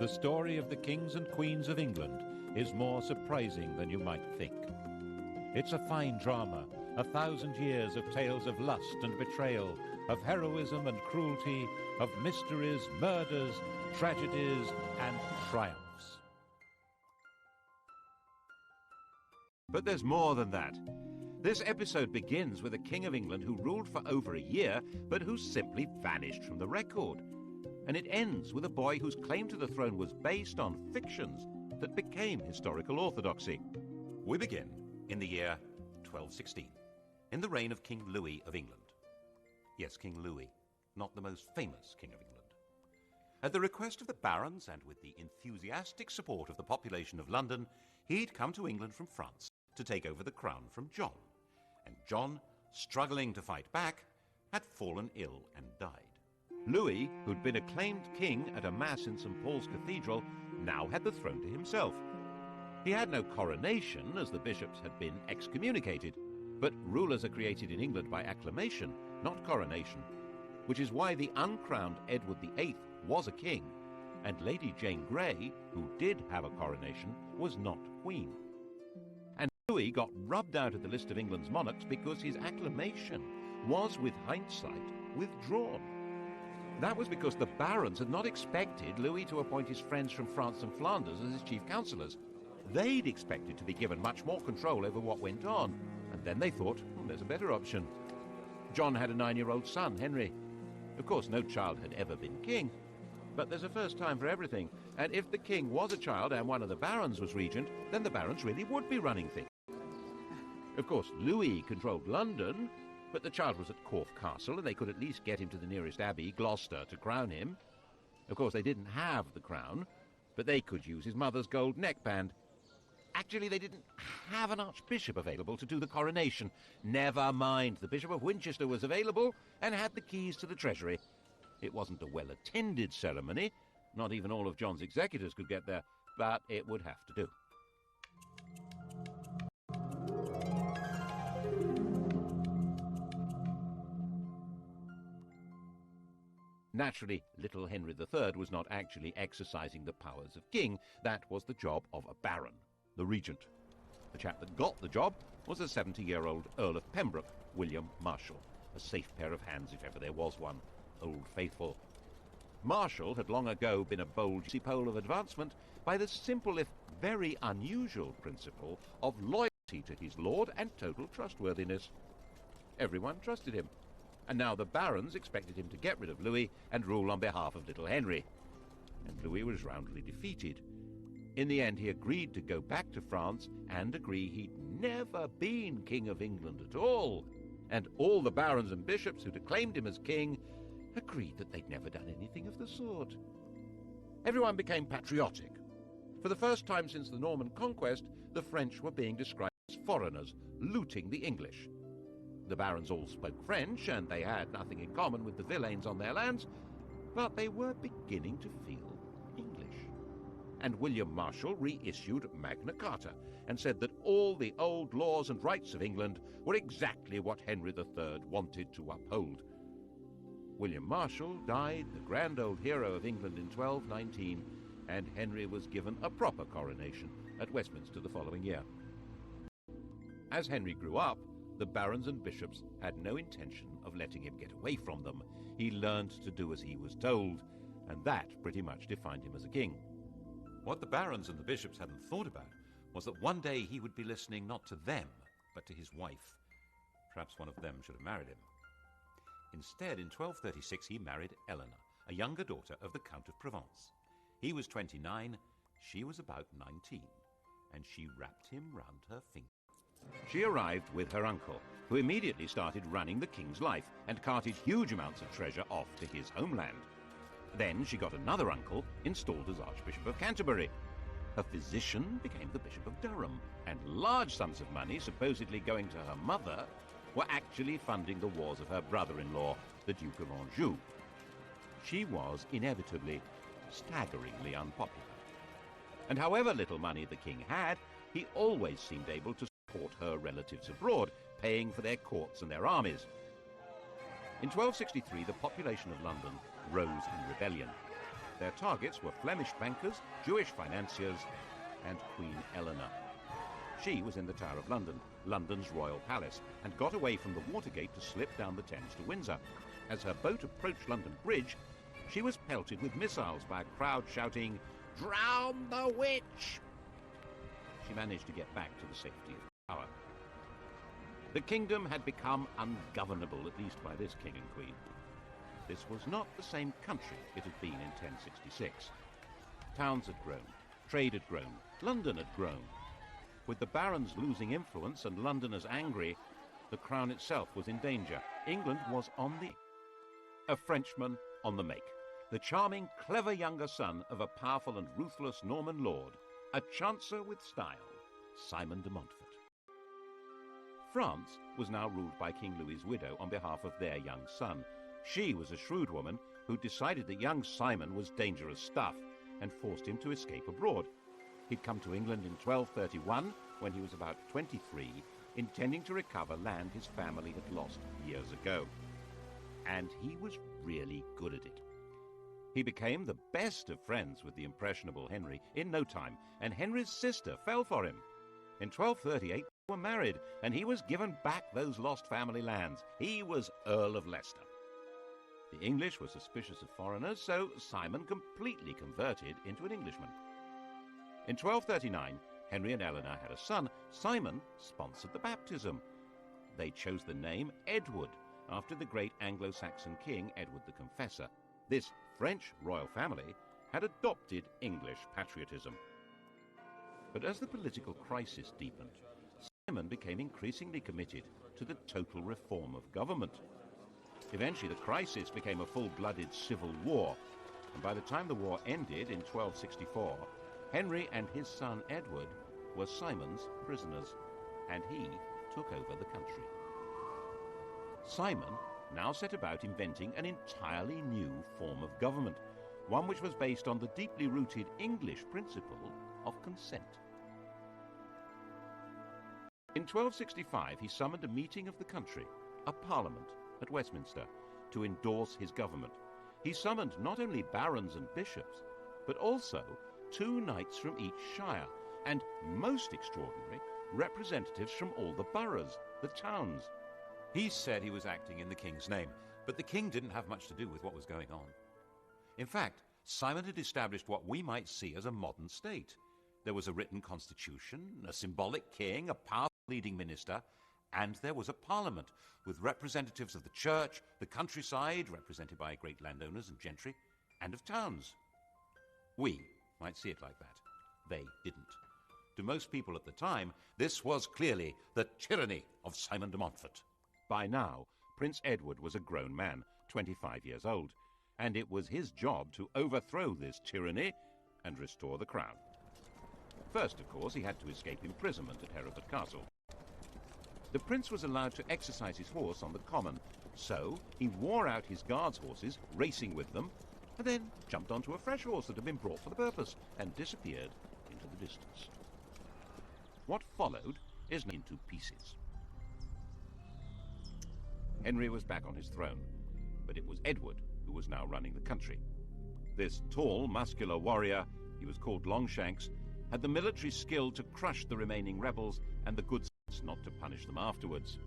The story of the kings and queens of England is more surprising than you might think. It's a fine drama, 1,000 years of tales of lust and betrayal, of heroism and cruelty, of mysteries, murders, tragedies, and triumphs. But there's more than that. This episode begins with a king of England who ruled for over a year, but who simply vanished from the record. And it ends with a boy whose claim to the throne was based on fictions that became historical orthodoxy. We begin in the year 1216, in the reign of King Louis of England. Yes, King Louis, not the most famous king of England. At the request of the barons and with the enthusiastic support of the population of London, he'd come to England from France to take over the crown from John. And John, struggling to fight back, had fallen ill and died. Louis, who'd been acclaimed king at a mass in St. Paul's Cathedral, now had the throne to himself. He had no coronation, as the bishops had been excommunicated, but rulers are created in England by acclamation, not coronation, which is why the uncrowned Edward VIII was a king, and Lady Jane Grey, who did have a coronation, was not queen. And Louis got rubbed out of the list of England's monarchs because his acclamation was, with hindsight, withdrawn. That was because the barons had not expected Louis to appoint his friends from France and Flanders as his chief councillors. They'd expected to be given much more control over what went on, and then they thought, there's a better option. John had a 9-year-old son, Henry. Of course, no child had ever been king, but there's a first time for everything, and if the king was a child and one of the barons was regent, then the barons really would be running things. Of course, Louis controlled London, but the child was at Corfe Castle, and they could at least get him to the nearest abbey, Gloucester, to crown him. Of course, they didn't have the crown, but they could use his mother's gold neckband. Actually, they didn't have an archbishop available to do the coronation. Never mind, the Bishop of Winchester was available and had the keys to the treasury. It wasn't a well-attended ceremony. Not even all of John's executors could get there, but it would have to do. Naturally, little Henry III was not actually exercising the powers of king. That was the job of a baron, the regent. The chap that got the job was a 70-year-old Earl of Pembroke, William Marshal, a safe pair of hands if ever there was one, Old Faithful. Marshal had long ago been a bold pole of advancement by the simple if very unusual principle of loyalty to his lord and total trustworthiness. Everyone trusted him, and now the barons expected him to get rid of Louis and rule on behalf of little Henry. And Louis was roundly defeated. In the end, he agreed to go back to France and agree he'd never been King of England at all. And all the barons and bishops who'd acclaimed him as king agreed that they'd never done anything of the sort. Everyone became patriotic. For the first time since the Norman conquest, the French were being described as foreigners, looting the English. The barons all spoke French, and they had nothing in common with the villeins on their lands, but they were beginning to feel English. And William Marshal reissued Magna Carta and said that all the old laws and rights of England were exactly what Henry III wanted to uphold. William Marshal died, the grand old hero of England, in 1219, and Henry was given a proper coronation at Westminster the following year. As Henry grew up, the barons and bishops had no intention of letting him get away from them. He learned to do as he was told, and that pretty much defined him as a king. What the barons and the bishops hadn't thought about was that one day he would be listening not to them, but to his wife. Perhaps one of them should have married him. Instead, in 1236, he married Eleanor, a younger daughter of the Count of Provence. He was 29, she was about 19, and she wrapped him round her finger. She arrived with her uncle, who immediately started running the king's life and carted huge amounts of treasure off to his homeland. Then she got another uncle installed as Archbishop of Canterbury. Her physician became the Bishop of Durham, and large sums of money supposedly going to her mother were actually funding the wars of her brother-in-law, the Duke of Anjou. She was inevitably staggeringly unpopular. And however little money the king had, he always seemed able to support her relatives abroad, paying for their courts and their armies. In 1263, the population of London rose in rebellion. Their targets were Flemish bankers, Jewish financiers, and Queen Eleanor. She was in the Tower of London, London's royal palace, and got away from the Watergate to slip down the Thames to Windsor. As her boat approached London Bridge, she was pelted with missiles by a crowd shouting, "Drown the witch!" She managed to get back to the safety of the Tower. The kingdom had become ungovernable, at least by this king and queen. This was not the same country it had been in 1066. Towns had grown, trade had grown, London had grown. With the barons losing influence and Londoners angry, the crown itself was in danger. England was on the... A Frenchman on the make. The charming, clever younger son of a powerful and ruthless Norman lord. A chancer with style, Simon de Montfort. France was now ruled by King Louis's widow on behalf of their young son. She was a shrewd woman who decided that young Simon was dangerous stuff and forced him to escape abroad. He'd come to England in 1231 when he was about 23, intending to recover land his family had lost years ago. And he was really good at it. He became the best of friends with the impressionable Henry in no time, and Henry's sister fell for him. In 1238, they were married, and he was given back those lost family lands. He was Earl of Leicester. The English were suspicious of foreigners, so Simon completely converted into an Englishman. In 1239, Henry and Eleanor had a son. Simon sponsored the baptism. They chose the name Edward, after the great Anglo-Saxon king Edward the Confessor. This French royal family had adopted English patriotism. But as the political crisis deepened, Simon became increasingly committed to the total reform of government. Eventually, the crisis became a full-blooded civil war, and by the time the war ended in 1264, Henry and his son Edward were Simon's prisoners, and he took over the country. Simon now set about inventing an entirely new form of government, one which was based on the deeply rooted English principle of consent. In 1265, he summoned a meeting of the country, a parliament, at Westminster, to endorse his government. He summoned not only barons and bishops, but also 2 knights from each shire, and, most extraordinary, representatives from all the boroughs, the towns. He said he was acting in the king's name, but the king didn't have much to do with what was going on. In fact, Simon had established what we might see as a modern state. There was a written constitution, a symbolic king, a powerful leading minister, and there was a parliament with representatives of the church, the countryside, represented by great landowners and gentry, and of towns. We might see it like that. They didn't. To most people at the time, this was clearly the tyranny of Simon de Montfort. By now, Prince Edward was a grown man, 25 years old, and it was his job to overthrow this tyranny and restore the crown. First, of course, he had to escape imprisonment at Hereford Castle. The prince was allowed to exercise his horse on the common, so he wore out his guards' horses, racing with them, and then jumped onto a fresh horse that had been brought for the purpose and disappeared into the distance. What followed is into pieces. Henry was back on his throne, but it was Edward who was now running the country. This tall, muscular warrior, he was called Longshanks, had the military skill to crush the remaining rebels and the good sense not to punish them afterwards.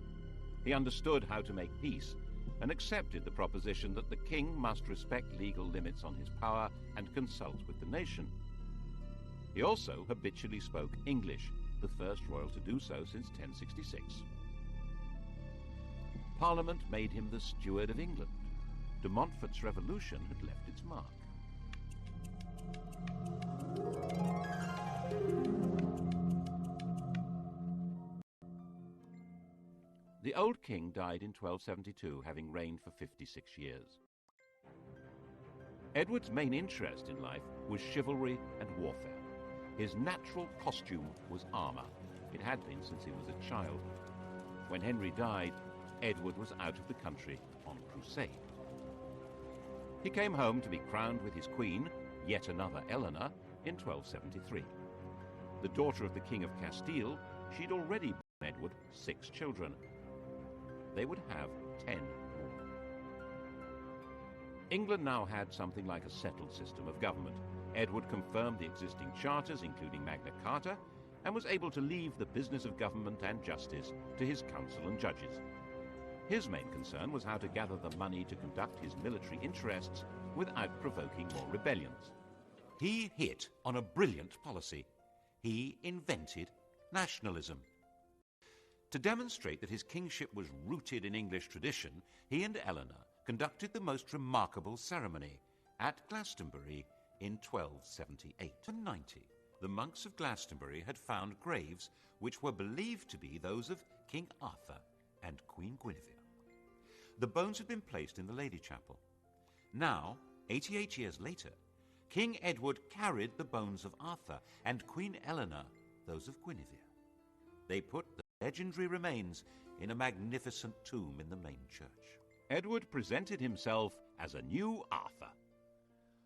He understood how to make peace and accepted the proposition that the king must respect legal limits on his power and consult with the nation. He also habitually spoke English, the first royal to do so since 1066. Parliament made him the steward of England. De Montfort's revolution had left its mark. The old king died in 1272, having reigned for 56 years. Edward's main interest in life was chivalry and warfare. His natural costume was armor. It had been since he was a child. When Henry died, Edward was out of the country on crusade. He came home to be crowned with his queen, yet another Eleanor, in 1273. The daughter of the King of Castile, she'd already borne Edward 6 children. They would have 10 more. England now had something like a settled system of government. Edward confirmed the existing charters, including Magna Carta, and was able to leave the business of government and justice to his council and judges. His main concern was how to gather the money to conduct his military interests without provoking more rebellions. He hit on a brilliant policy. He invented nationalism. To demonstrate that his kingship was rooted in English tradition, he and Eleanor conducted the most remarkable ceremony at Glastonbury in 1278. In 90, the monks of Glastonbury had found graves which were believed to be those of King Arthur and Queen Guinevere. The bones had been placed in the Lady Chapel. Now, 88 years later, King Edward carried the bones of Arthur and Queen Eleanor those of Guinevere. They put the legendary remains in a magnificent tomb in the main church. Edward presented himself as a new Arthur.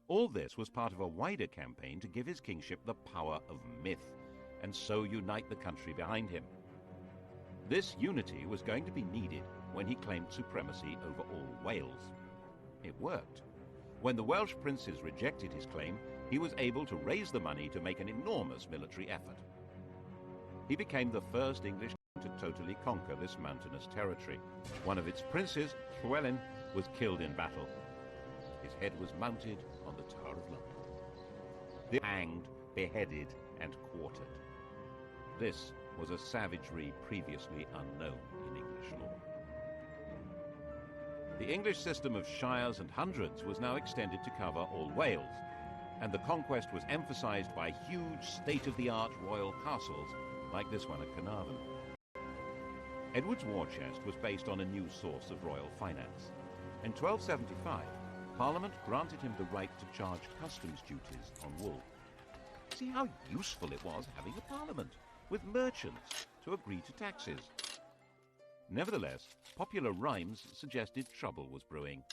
All this was part of a wider campaign to give his kingship the power of myth, and so unite the country behind him. This unity was going to be needed when he claimed supremacy over all Wales. It worked. When the Welsh princes rejected his claim, he was able to raise the money to make an enormous military effort. He became the first English king to totally conquer this mountainous territory. One of its princes, Llewellyn, was killed in battle. His head was mounted on the Tower of London. They were hanged, beheaded, and quartered. This was a savagery previously unknown in English law. The English system of shires and hundreds was now extended to cover all Wales, and the conquest was emphasized by huge state-of-the-art royal castles like this one at Carnarvon. Edward's war chest was based on a new source of royal finance. In 1275, Parliament granted him the right to charge customs duties on wool. See how useful it was having a parliament, with merchants to agree to taxes. Nevertheless, popular rhymes suggested trouble was brewing.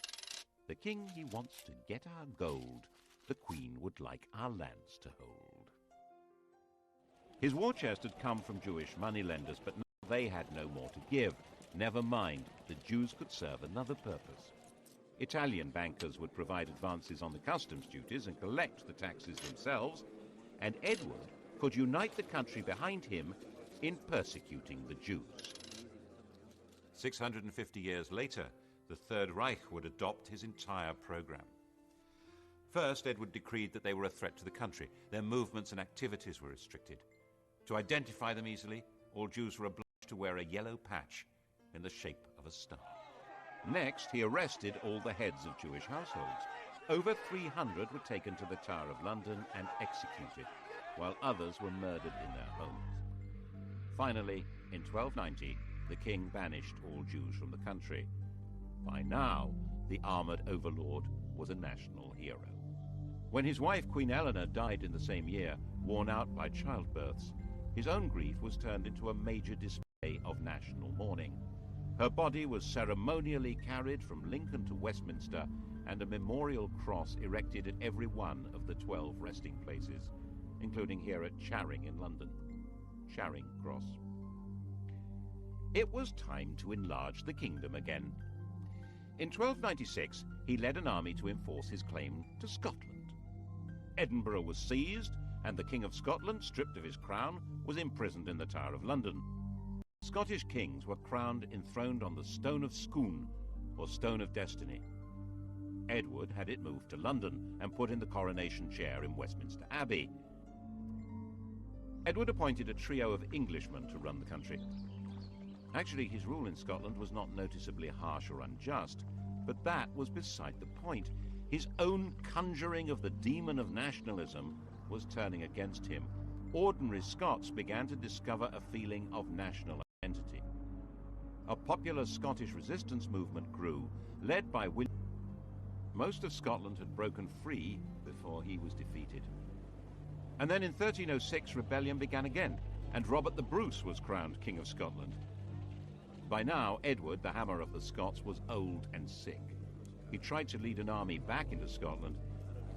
The king he wants to get our gold, the queen would like our lands to hold. His war chest had come from Jewish moneylenders, but now they had no more to give. Never mind, the Jews could serve another purpose. Italian bankers would provide advances on the customs duties and collect the taxes themselves, and Edward could unite the country behind him in persecuting the Jews. 650 years later, the Third Reich would adopt his entire program. First, Edward decreed that they were a threat to the country. Their movements and activities were restricted. To identify them easily, all Jews were obliged to wear a yellow patch in the shape of a star. Next, he arrested all the heads of Jewish households. Over 300 were taken to the Tower of London and executed, while others were murdered in their homes. Finally, in 1290, the king banished all Jews from the country. By now, the armored overlord was a national hero. When his wife, Queen Eleanor, died in the same year, worn out by childbirths, his own grief was turned into a major display of national mourning. Her body was ceremonially carried from Lincoln to Westminster, and a memorial cross erected at every one of the 12 resting places, including here at Charing in London. Charing Cross. It was time to enlarge the kingdom again. In 1296, he led an army to enforce his claim to Scotland. Edinburgh was seized, and the King of Scotland, stripped of his crown, was imprisoned in the Tower of London. Scottish kings were crowned enthroned on the Stone of Scone, or Stone of Destiny. Edward had it moved to London and put in the coronation chair in Westminster Abbey. Edward appointed a trio of Englishmen to run the country. Actually, his rule in Scotland was not noticeably harsh or unjust, but that was beside the point. His own conjuring of the demon of nationalism was turning against him. Ordinary Scots began to discover a feeling of national identity. A popular Scottish resistance movement grew, led by William. Most of Scotland had broken free before he was defeated. And then in 1306, rebellion began again, and Robert the Bruce was crowned King of Scotland. By now, Edward, the Hammer of the Scots, was old and sick. He tried to lead an army back into Scotland,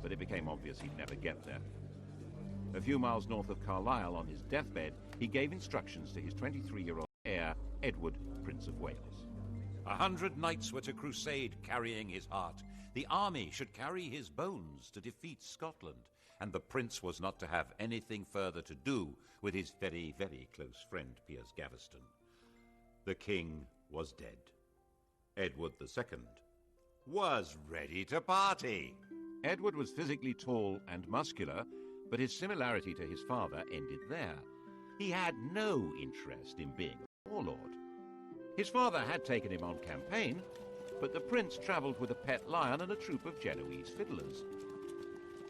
but it became obvious he'd never get there. A few miles north of Carlisle, on his deathbed, he gave instructions to his 23-year-old heir, Edward, Prince of Wales. 100 knights were to crusade, carrying his heart. The army should carry his bones to defeat Scotland, and the prince was not to have anything further to do with his very, very close friend Piers Gaveston. The king was dead. Edward II was ready to party. Edward was physically tall and muscular, but his similarity to his father ended there. He had no interest in being a warlord. His father had taken him on campaign, but the prince travelled with a pet lion and a troop of Genoese fiddlers.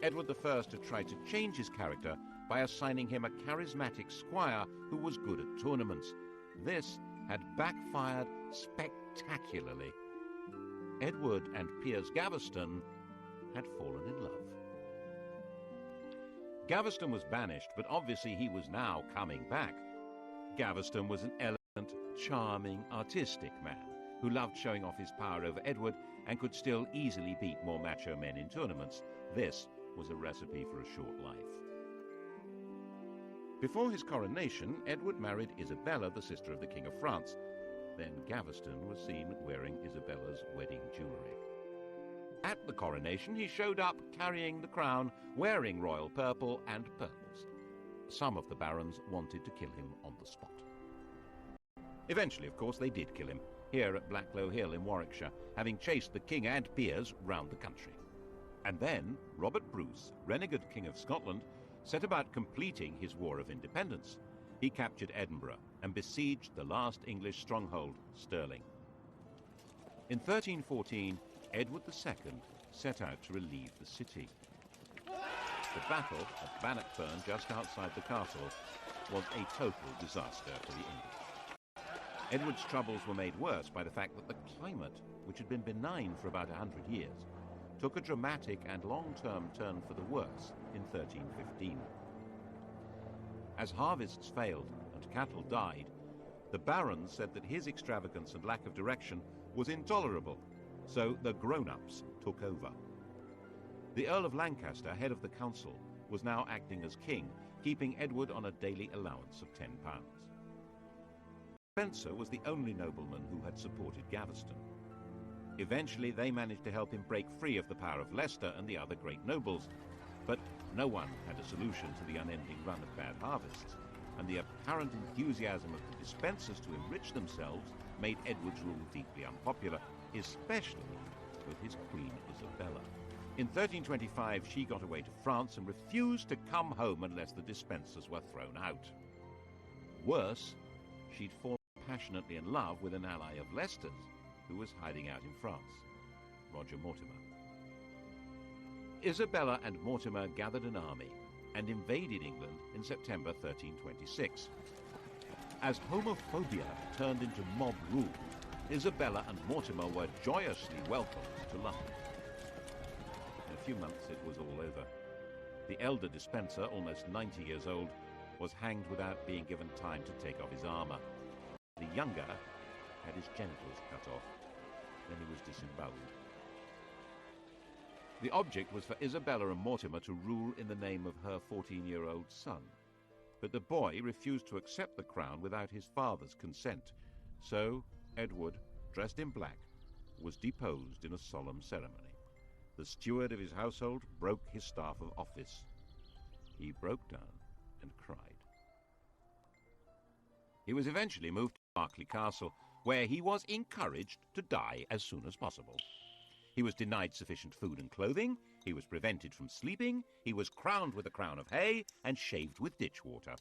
Edward I had tried to change his character by assigning him a charismatic squire who was good at tournaments. This had backfired spectacularly. Edward and Piers Gaveston had fallen in love. Gaveston was banished, but obviously he was now coming back. Gaveston was an elegant, charming, artistic man who loved showing off his power over Edward and could still easily beat more macho men in tournaments. This was a recipe for a short life. Before his coronation, Edward married Isabella, the sister of the King of France. Then Gaveston was seen wearing Isabella's wedding jewellery. At the coronation, he showed up carrying the crown, wearing royal purple and pearls. Some of the barons wanted to kill him on the spot. Eventually, of course, they did kill him, here at Blacklow Hill in Warwickshire, having chased the king and Piers round the country. And then Robert Bruce, renegade King of Scotland, set about completing his War of Independence. He captured Edinburgh and besieged the last English stronghold, Stirling. In 1314, Edward II set out to relieve the city. The battle of Bannockburn, just outside the castle, was a total disaster for the English. Edward's troubles were made worse by the fact that the climate, which had been benign for about 100 years, took a dramatic and long-term turn for the worse in 1315. As harvests failed and cattle died, the barons said that his extravagance and lack of direction was intolerable, so the grown-ups took over. The Earl of Lancaster, head of the council, was now acting as king, keeping Edward on a daily allowance of £10. Spencer was the only nobleman who had supported Gaveston. Eventually they managed to help him break free of the power of Leicester and the other great nobles, but no one had a solution to the unending run of bad harvests, and the apparent enthusiasm of the dispensers to enrich themselves made Edward's rule deeply unpopular, especially with his queen Isabella. In 1325 she got away to France and refused to come home unless the dispensers were thrown out. Worse, she'd fallen passionately in love with an ally of Leicester's who was hiding out in France, Roger Mortimer. Isabella and Mortimer gathered an army and invaded England in September 1326. As homophobia turned into mob rule, Isabella and Mortimer were joyously welcomed to London. In a few months it was all over. The elder dispenser, almost 90 years old, was hanged without being given time to take off his armour. The younger had his genitals cut off. Then he was disemboweled. The object was for Isabella and Mortimer to rule in the name of her 14-year-old son. But the boy refused to accept the crown without his father's consent. So Edward, dressed in black, was deposed in a solemn ceremony. The steward of his household broke his staff of office. He broke down and cried. He was eventually moved to Berkeley Castle, where he was encouraged to die as soon as possible. He was denied sufficient food and clothing, he was prevented from sleeping, he was crowned with a crown of hay and shaved with ditch water.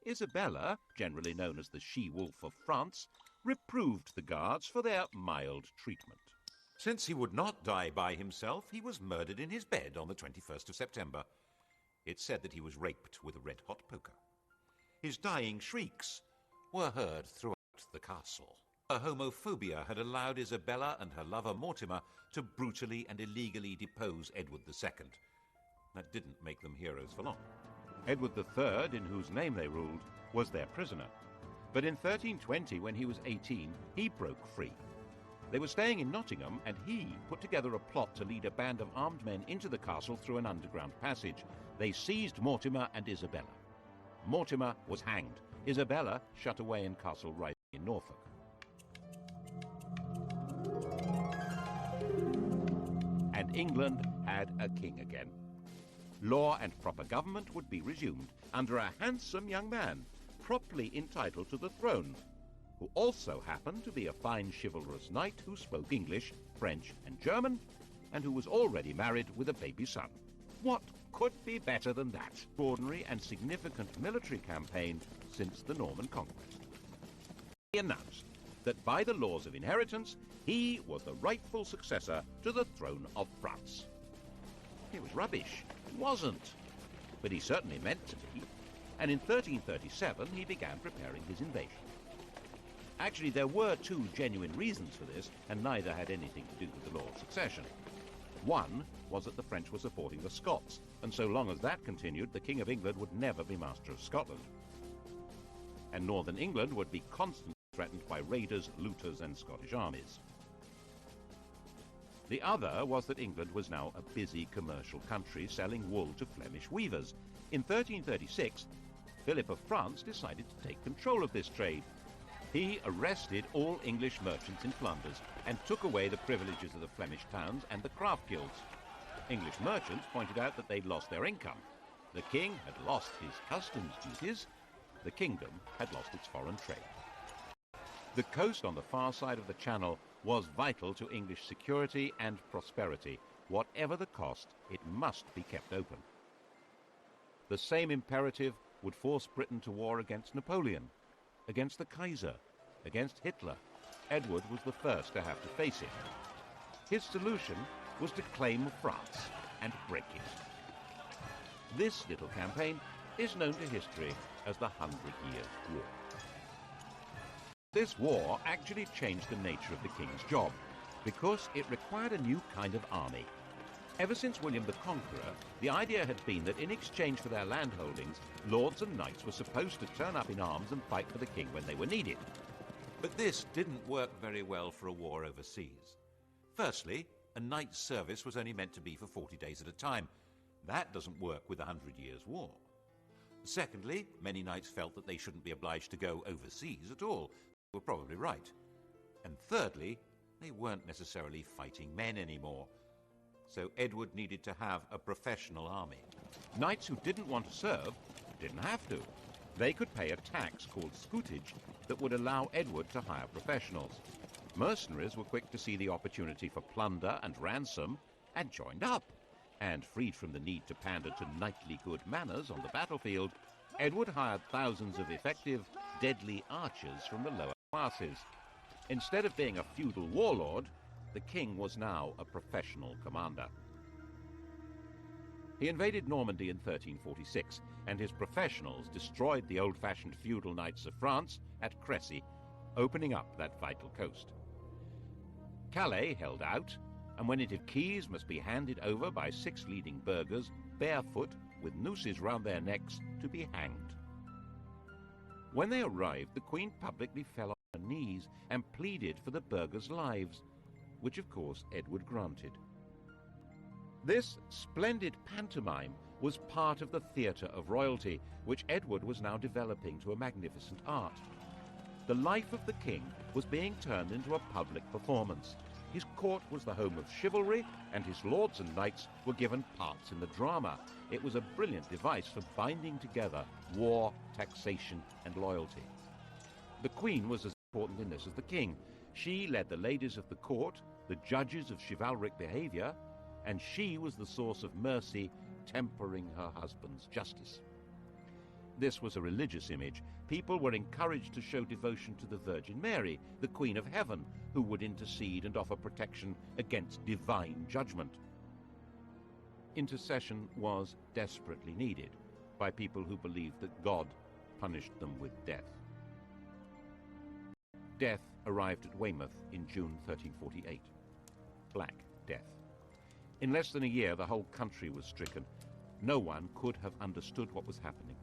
Isabella, generally known as the she-wolf of France, reproved the guards for their mild treatment. Since he would not die by himself, he was murdered in his bed on the 21st of September. It's said that he was raped with a red-hot poker. His dying shrieks were heard throughout the castle. Her homophobia had allowed Isabella and her lover Mortimer to brutally and illegally depose Edward II. That didn't make them heroes for long. Edward III, in whose name they ruled, was their prisoner. But in 1320, when he was 18, he broke free. They were staying in Nottingham, and he put together a plot to lead a band of armed men into the castle through an underground passage. They seized Mortimer and Isabella. Mortimer was hanged. Isabella shut away in Castle Rising in Norfolk. And England had a king again. Law and proper government would be resumed under a handsome young man, properly entitled to the throne, who also happened to be a fine chivalrous knight who spoke English, French and German, and who was already married with a baby son. What could be better than that? Extraordinary and significant military campaign since the Norman conquest. He announced that by the laws of inheritance, he was the rightful successor to the throne of France. It was rubbish. It wasn't. But he certainly meant to be. And in 1337, he began preparing his invasion. Actually, there were two genuine reasons for this, and neither had anything to do with the law of succession. One was that the French were supporting the Scots, and so long as that continued, the King of England would never be master of Scotland. And northern England would be constantly threatened by raiders, looters, and Scottish armies. The other was that England was now a busy commercial country selling wool to Flemish weavers. In 1336, Philip of France decided to take control of this trade. He arrested all English merchants in Flanders and took away the privileges of the Flemish towns and the craft guilds. English merchants pointed out that they'd lost their income. The king had lost his customs duties. The kingdom had lost its foreign trade. The coast on the far side of the Channel was vital to English security and prosperity. Whatever the cost, it must be kept open. The same imperative would force Britain to war against Napoleon, against the Kaiser, against Hitler. Edward was the first to have to face it. His solution was to claim France and break it. This little campaign is known to history as the 100 Years' War. This war actually changed the nature of the king's job because it required a new kind of army. Ever since William the Conqueror, the idea had been that in exchange for their landholdings, lords and knights were supposed to turn up in arms and fight for the king when they were needed. But this didn't work very well for a war overseas. Firstly, a knight's service was only meant to be for 40 days at a time. That doesn't work with a 100 Years' War. Secondly, many knights felt that they shouldn't be obliged to go overseas at all. They were probably right. And thirdly, they weren't necessarily fighting men anymore. So Edward needed to have a professional army. Knights who didn't want to serve didn't have to. They could pay a tax called scutage that would allow Edward to hire professionals. Mercenaries were quick to see the opportunity for plunder and ransom and joined up. And freed from the need to pander to knightly good manners on the battlefield, Edward hired thousands of effective, deadly archers from the lower classes. Instead of being a feudal warlord, the king was now a professional commander. He invaded Normandy in 1346, and his professionals destroyed the old-fashioned feudal knights of France at Crécy, opening up that vital coast. Calais held out, and when native keys must be handed over by 6 leading burghers, barefoot, with nooses round their necks, to be hanged. When they arrived, the Queen publicly fell on her knees and pleaded for the burghers' lives, which of course Edward granted. This splendid pantomime was part of the theatre of royalty, which Edward was now developing to a magnificent art. The life of the king was being turned into a public performance. His court was the home of chivalry, and his lords and knights were given parts in the drama. It was a brilliant device for binding together war, taxation, and loyalty. The Queen was as important in this as the king. She led the ladies of the court, the judges of chivalric behavior, and she was the source of mercy, tempering her husband's justice. This was a religious image. People were encouraged to show devotion to the Virgin Mary, the Queen of Heaven, who would intercede and offer protection against divine judgment. Intercession was desperately needed by people who believed that God punished them with death. Death arrived at Weymouth in June 1348. Black Death. In less than a year, the whole country was stricken. No one could have understood what was happening.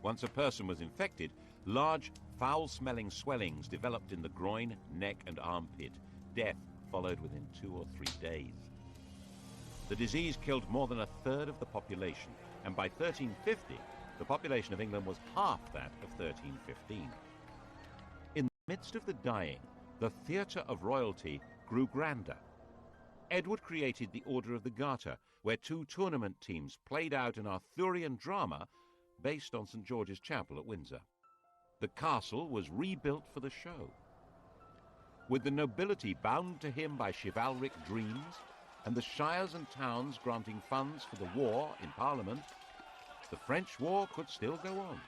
Once a person was infected, large, foul-smelling swellings developed in the groin, neck, and armpit. Death followed within 2 or 3 days. The disease killed more than a third of the population, and by 1350, the population of England was half that of 1315. In the midst of the dying, the theatre of royalty grew grander. Edward created the Order of the Garter, where two tournament teams played out an Arthurian drama based on St. George's Chapel at Windsor. The castle was rebuilt for the show. With the nobility bound to him by chivalric dreams, and the shires and towns granting funds for the war in Parliament, the French war could still go on.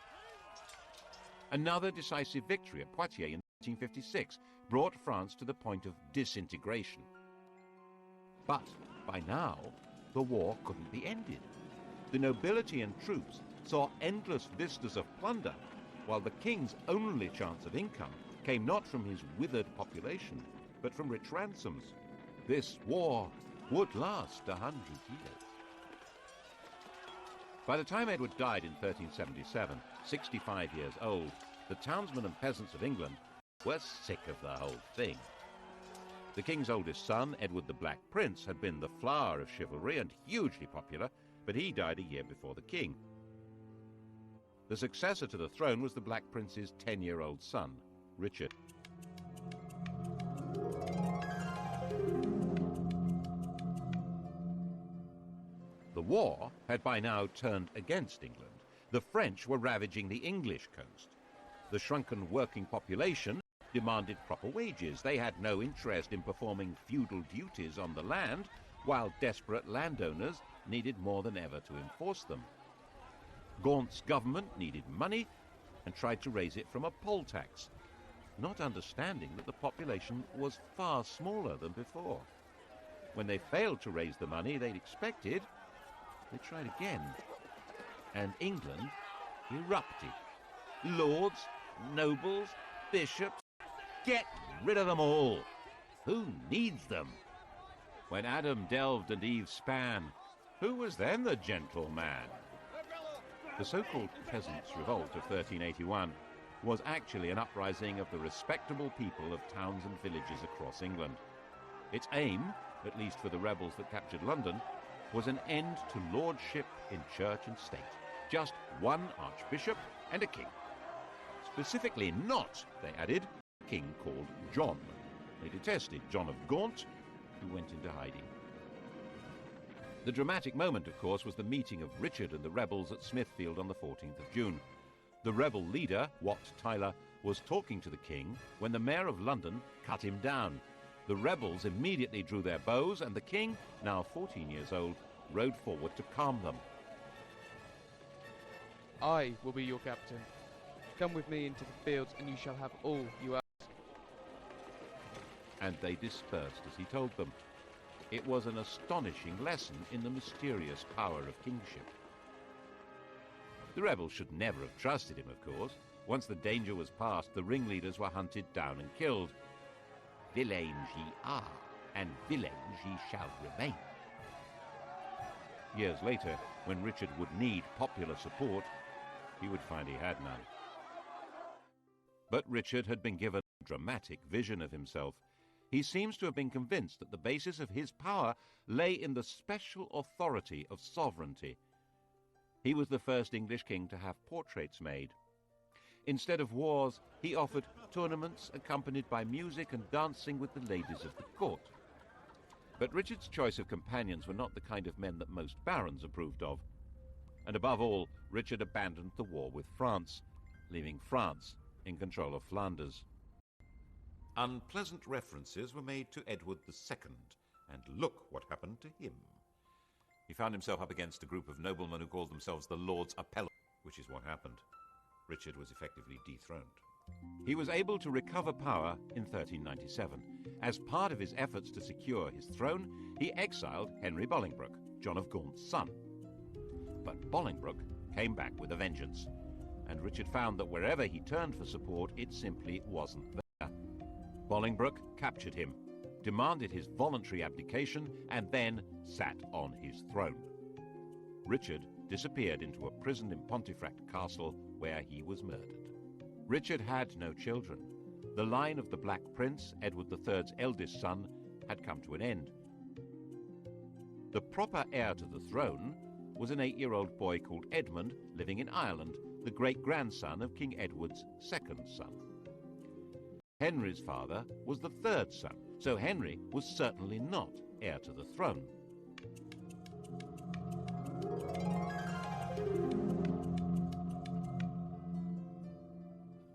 Another decisive victory at Poitiers in 1856 brought France to the point of disintegration. But by now, the war couldn't be ended. The nobility and troops saw endless vistas of plunder, while the king's only chance of income came not from his withered population, but from rich ransoms. This war would last 100 years. By the time Edward died in 1377, 65 years old, the townsmen and peasants of England were sick of the whole thing. The king's oldest son, Edward the Black Prince, had been the flower of chivalry and hugely popular, but he died a year before the king. The successor to the throne was the Black Prince's 10-year-old son, Richard. The war had by now turned against England. The French were ravaging the English coast. The shrunken working population demanded proper wages. They had no interest in performing feudal duties on the land, while desperate landowners needed more than ever to enforce them. Gaunt's government needed money and tried to raise it from a poll tax, not understanding that the population was far smaller than before. When they failed to raise the money they'd expected, they tried again, and England erupted. Lords, nobles, bishops, get rid of them all. Who needs them? When Adam delved and Eve span, who was then the gentleman? The so-called Peasants' Revolt of 1381 was actually an uprising of the respectable people of towns and villages across England. Its aim, at least for the rebels that captured London, was an end to lordship in church and state. Just one archbishop and a king. Specifically not, they added, a king called John. They detested John of Gaunt, who went into hiding. The dramatic moment, of course, was the meeting of Richard and the rebels at Smithfield on the 14th of June. The rebel leader, Wat Tyler, was talking to the king when the mayor of London cut him down. The rebels immediately drew their bows, and the king, now 14 years old, rode forward to calm them. I will be your captain. Come with me into the fields, and you shall have all you ask. And they dispersed as he told them. It was an astonishing lesson in the mysterious power of kingship. The rebels should never have trusted him, of course. Once the danger was past, the ringleaders were hunted down and killed. Villains ye are, and villains ye shall remain. Years later, when Richard would need popular support, he would find he had none. But Richard had been given a dramatic vision of himself. He seems to have been convinced that the basis of his power lay in the special authority of sovereignty. He was the first English king to have portraits made. Instead of wars, he offered tournaments accompanied by music and dancing with the ladies of the court. But Richard's choice of companions were not the kind of men that most barons approved of. And above all, Richard abandoned the war with France, leaving France in control of Flanders. Unpleasant references were made to Edward II, and look what happened to him. He found himself up against a group of noblemen who called themselves the Lords Appellants, which is what happened. Richard was effectively dethroned. He was able to recover power in 1397. As part of his efforts to secure his throne, he exiled Henry Bolingbroke, John of Gaunt's son. But Bolingbroke came back with a vengeance, and Richard found that wherever he turned for support, it simply wasn't there. Bolingbroke captured him, demanded his voluntary abdication, and then sat on his throne. Richard disappeared into a prison in Pontefract Castle, where he was murdered. Richard had no children. The line of the Black Prince, Edward III's eldest son, had come to an end. The proper heir to the throne was an 8-year-old boy called Edmund, living in Ireland, the great-grandson of King Edward's second son. Henry's father was the third son, so Henry was certainly not heir to the throne.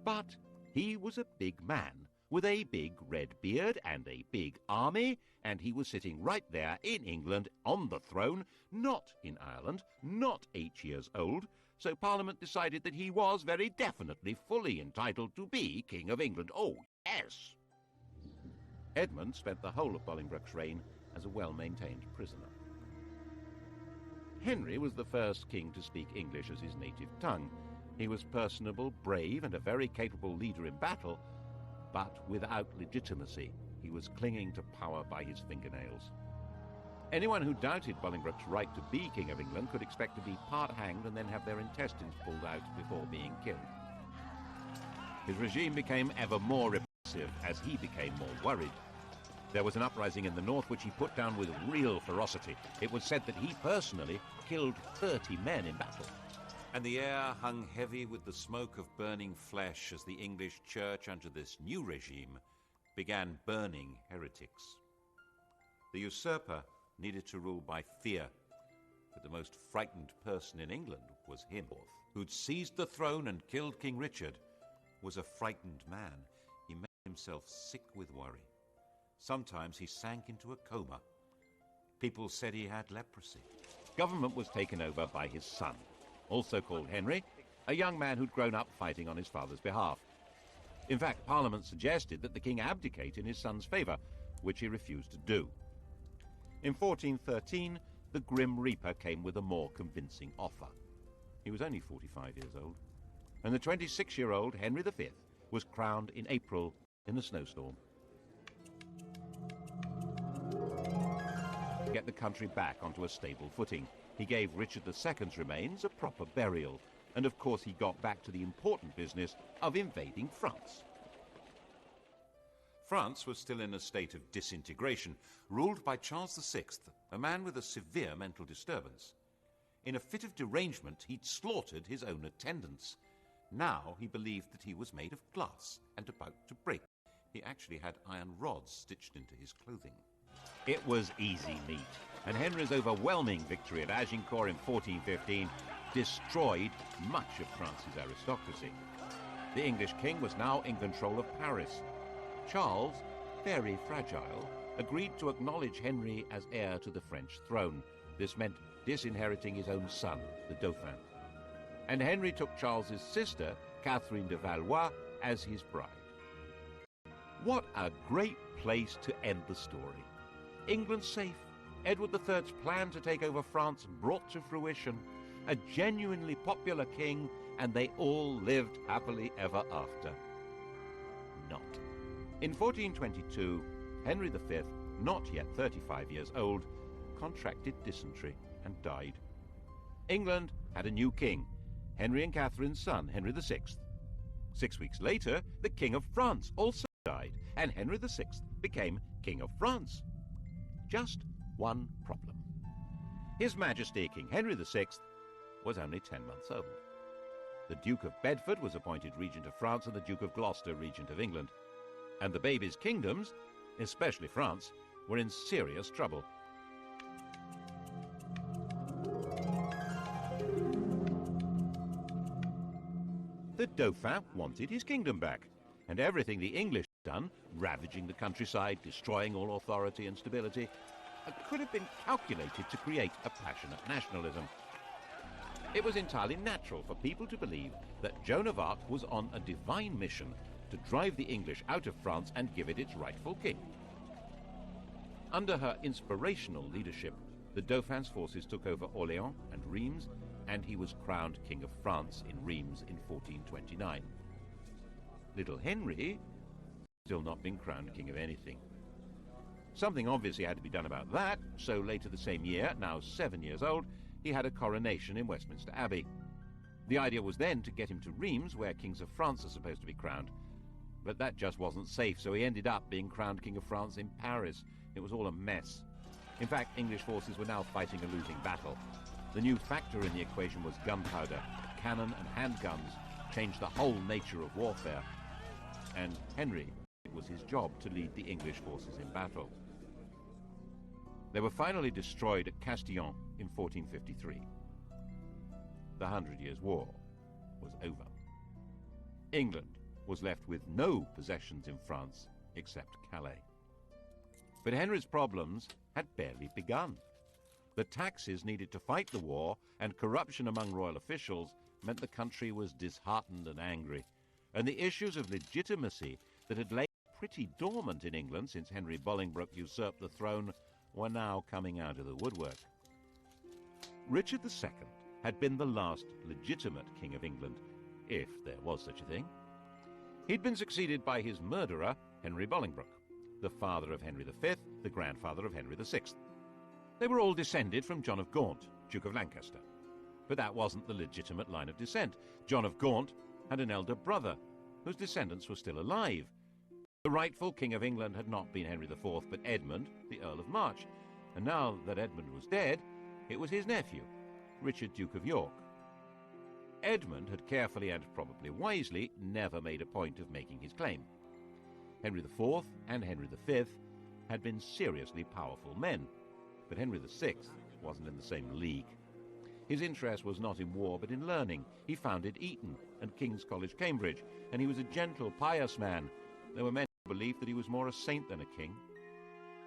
But he was a big man with a big red beard and a big army, and he was sitting right there in England on the throne, not in Ireland, not 8 years old, so Parliament decided that he was very definitely fully entitled to be King of England. Oh, yes! Edmund spent the whole of Bolingbroke's reign as a well-maintained prisoner. Henry was the first king to speak English as his native tongue. He was personable, brave, and a very capable leader in battle, but without legitimacy. He was clinging to power by his fingernails. Anyone who doubted Bolingbroke's right to be King of England could expect to be part-hanged and then have their intestines pulled out before being killed. His regime became ever more repressive as he became more worried. There was an uprising in the north which he put down with real ferocity. It was said that he personally killed 30 men in battle. And the air hung heavy with the smoke of burning flesh as the English church, under this new regime, began burning heretics. The usurper needed to rule by fear, but the most frightened person in England was him, who'd seized the throne and killed King Richard, was a frightened man. He made himself sick with worry. Sometimes he sank into a coma. People said he had leprosy. Government was taken over by his son, also called Henry, a young man who'd grown up fighting on his father's behalf. In fact, Parliament suggested that the king abdicate in his son's favour, which he refused to do. In 1413, the Grim Reaper came with a more convincing offer. He was only 45 years old, and the 26-year-old Henry V was crowned in April in a snowstorm. To get the country back onto a stable footing, he gave Richard II's remains a proper burial, and of course he got back to the important business of invading France. France was still in a state of disintegration, ruled by Charles VI, a man with a severe mental disturbance. In a fit of derangement, he'd slaughtered his own attendants. Now he believed that he was made of glass and about to break. He actually had iron rods stitched into his clothing. It was easy meat, and Henry's overwhelming victory at Agincourt in 1415 destroyed much of France's aristocracy. The English king was now in control of Paris. Charles, very fragile, agreed to acknowledge Henry as heir to the French throne. This meant disinheriting his own son, the Dauphin. And Henry took Charles's sister, Catherine de Valois, as his bride. What a great place to end the story. England safe, Edward III's plan to take over France brought to fruition, a genuinely popular king, and they all lived happily ever after. Not. In 1422, Henry V, not yet 35 years old, contracted dysentery and died. England had a new king, Henry and Catherine's son, Henry VI. 6 weeks later, the King of France also died, and Henry VI became King of France. Just one problem. His Majesty King Henry VI was only 10 months old. The Duke of Bedford was appointed Regent of France and the Duke of Gloucester Regent of England. And the baby's kingdoms, especially France, were in serious trouble. The Dauphin wanted his kingdom back, and everything the English had done, ravaging the countryside, destroying all authority and stability, could have been calculated to create a passionate nationalism. It was entirely natural for people to believe that Joan of Arc was on a divine mission to drive the English out of France and give it its rightful king. Under her inspirational leadership, the Dauphin's forces took over Orléans and Reims, and he was crowned King of France in Reims in 1429. Little Henry still not been crowned king of anything. Something obviously had to be done about that, so later the same year, now 7 years old, he had a coronation in Westminster Abbey. The idea was then to get him to Reims, where kings of France are supposed to be crowned. But that just wasn't safe, so he ended up being crowned King of France in Paris. It was all a mess. In fact, English forces were now fighting a losing battle. The new factor in the equation was gunpowder. Cannon and handguns changed the whole nature of warfare. And Henry was his job to lead the English forces in battle. They were finally destroyed at Castillon in 1453. The 100 Years' War was over. England was left with no possessions in France except Calais. But Henry's problems had barely begun. The taxes needed to fight the war and corruption among royal officials meant the country was disheartened and angry, and the issues of legitimacy that had lain pretty dormant in England since Henry Bolingbroke usurped the throne were now coming out of the woodwork. Richard II had been the last legitimate king of England, if there was such a thing. He'd been succeeded by his murderer, Henry Bolingbroke, the father of Henry V, the grandfather of Henry VI. They were all descended from John of Gaunt, Duke of Lancaster. But that wasn't the legitimate line of descent. John of Gaunt had an elder brother, whose descendants were still alive. The rightful King of England had not been Henry IV, but Edmund, the Earl of March. And now that Edmund was dead, it was his nephew, Richard, Duke of York. Edmund had carefully and probably wisely never made a point of making his claim. Henry IV and Henry V had been seriously powerful men, but Henry VI wasn't in the same league. His interest was not in war but in learning. He founded Eton and King's College, Cambridge, and he was a gentle, pious man. There were men who believed that he was more a saint than a king.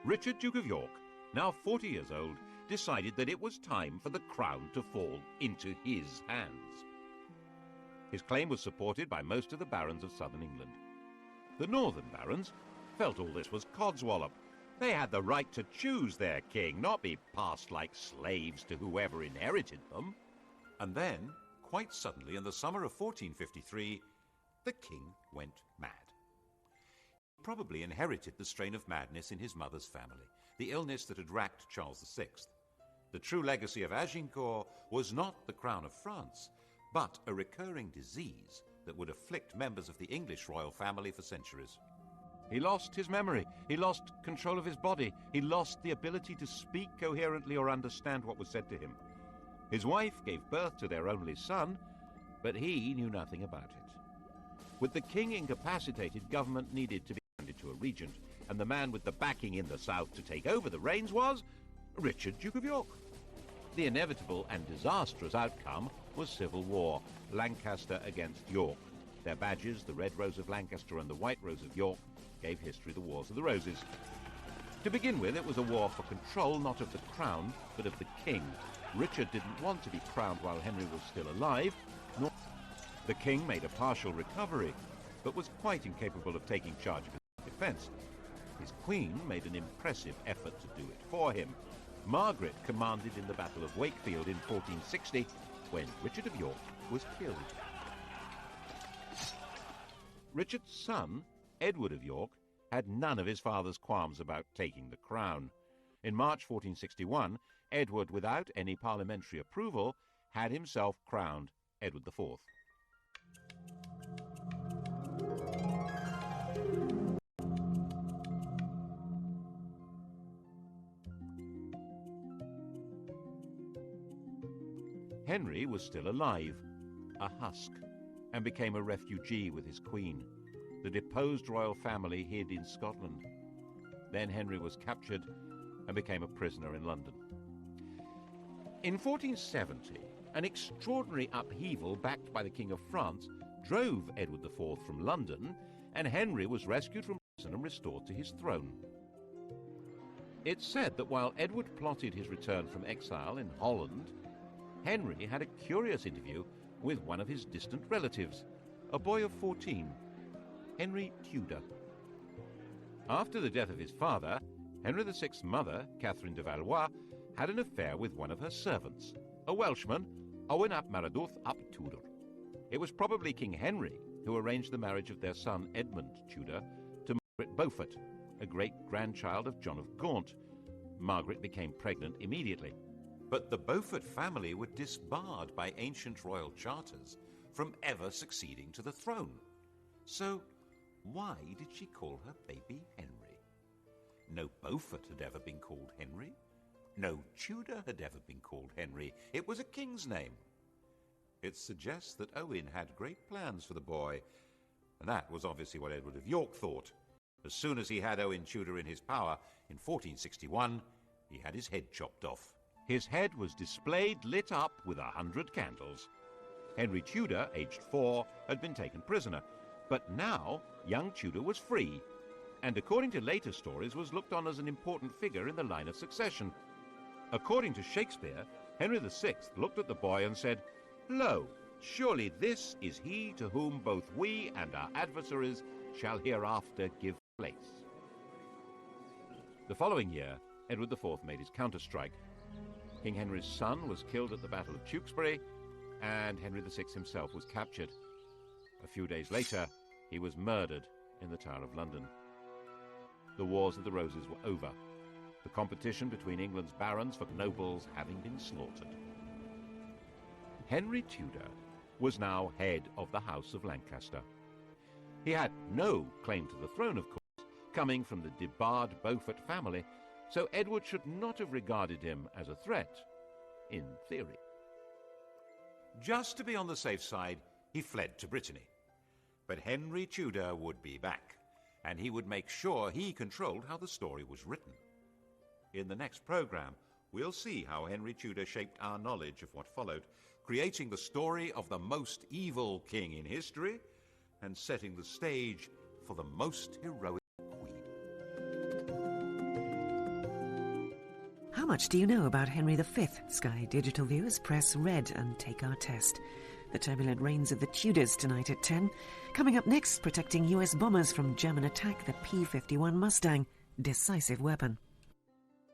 Richard, Duke of York, now 40 years old, decided that it was time for the crown to fall into his hands. His claim was supported by most of the barons of southern England. The northern barons felt all this was codswallop. They had the right to choose their king, not be passed like slaves to whoever inherited them. And then, quite suddenly, in the summer of 1453, the king went mad. He probably inherited the strain of madness in his mother's family, the illness that had racked Charles VI. The true legacy of Agincourt was not the crown of France, but a recurring disease that would afflict members of the English royal family for centuries. He lost his memory, he lost control of his body, he lost the ability to speak coherently or understand what was said to him. His wife gave birth to their only son, but he knew nothing about it. With the king incapacitated, government needed to be handed to a regent, and the man with the backing in the south to take over the reins was Richard, Duke of York. The inevitable and disastrous outcome was civil war, Lancaster against York. Their badges, the Red Rose of Lancaster and the White Rose of York, gave history the Wars of the Roses. To begin with, it was a war for control, not of the crown, but of the king. Richard didn't want to be crowned while Henry was still alive, nor the king made a partial recovery, but was quite incapable of taking charge of his defense. His queen made an impressive effort to do it for him. Margaret commanded in the Battle of Wakefield in 1460, when Richard of York was killed. Richard's son, Edward of York, had none of his father's qualms about taking the crown. In March 1461, Edward, without any parliamentary approval, had himself crowned Edward IV. Henry was still alive, a husk, and became a refugee with his queen. The deposed royal family hid in Scotland. Then Henry was captured and became a prisoner in London. In 1470, an extraordinary upheaval backed by the King of France drove Edward IV from London, and Henry was rescued from prison and restored to his throne. It's said that while Edward plotted his return from exile in Holland, Henry had a curious interview with one of his distant relatives, a boy of 14, Henry Tudor. After the death of his father, Henry VI's mother, Catherine de Valois, had an affair with one of her servants, a Welshman, Owen ap Maredudd ap Tudor. It was probably King Henry who arranged the marriage of their son Edmund Tudor to Margaret Beaufort, a great-grandchild of John of Gaunt. Margaret became pregnant immediately. But the Beaufort family were disbarred by ancient royal charters from ever succeeding to the throne. So why did she call her baby Henry? No Beaufort had ever been called Henry. No Tudor had ever been called Henry. It was a king's name. It suggests that Owen had great plans for the boy, and that was obviously what Edward of York thought. As soon as he had Owen Tudor in his power in 1461, he had his head chopped off. His head was displayed lit up with 100 candles. Henry Tudor, aged 4, had been taken prisoner, but now young Tudor was free, and according to later stories was looked on as an important figure in the line of succession. According to Shakespeare, Henry VI looked at the boy and said, "Lo, surely this is he to whom both we and our adversaries shall hereafter give place." The following year, Edward IV made his counter-strike. King Henry's son was killed at the Battle of Tewkesbury, and Henry VI himself was captured. A few days later, he was murdered in the Tower of London. The Wars of the Roses were over, the competition between England's barons for nobles having been slaughtered. Henry Tudor was now head of the House of Lancaster. He had no claim to the throne, of course, coming from the debarred Beaufort family, so Edward should not have regarded him as a threat, in theory. Just to be on the safe side, he fled to Brittany. But Henry Tudor would be back, and he would make sure he controlled how the story was written. In the next program, we'll see how Henry Tudor shaped our knowledge of what followed, creating the story of the most evil king in history and setting the stage for the most heroic queen. How much do you know about Henry V? Sky Digital viewers, press red and take our test. The turbulent reigns of the Tudors tonight at 10. Coming up next, protecting US bombers from German attack, the P-51 Mustang, decisive weapon.